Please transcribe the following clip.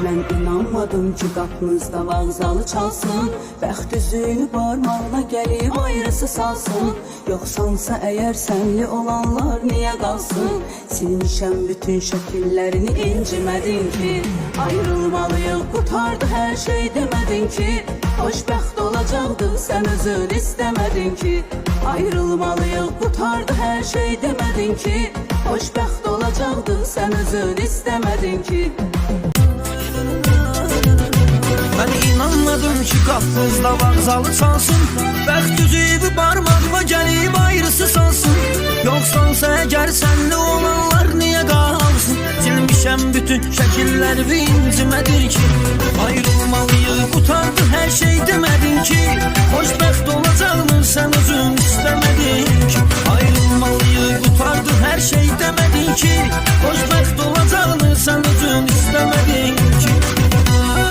Mən inanmadım ki qapınızda vağzalı çalsın, bəxt üzüyü barmağına gəlib ayrısı salsın. Yoxsansa əgər sənli olanlar niyə qalsın? Silmişəm bütün şəkillərini, incimədin ki. Ayrılmalıyıq, qutardı hər şey demədin ki. Xoşbəxt olacaqdı, sən özün istəmədin ki. Ayrılmalıyıq, qutardı hər şey demədin ki. Xoşbəxt olacaqdı, sən özün istəmədin ki. Mən inanmadım ki qapınızda vağzalı çalsın, bəxt üzüyü barmağıma gəlib ayrısı salsın. Yoxsansa əgər sənli olanlar niyə qalsın? Silmişəm bütün şəkillərimi, incimədin ki. Ayrılmalıyıq, qutardı hər şey demədin ki. Xoşbəxt olacaqmı, sən özün istəmədin ki. Ayrılmalıyıq, qutardı hər şey demədin ki. Xoşbəxt olacaqmı, sən özün istəmədin ki.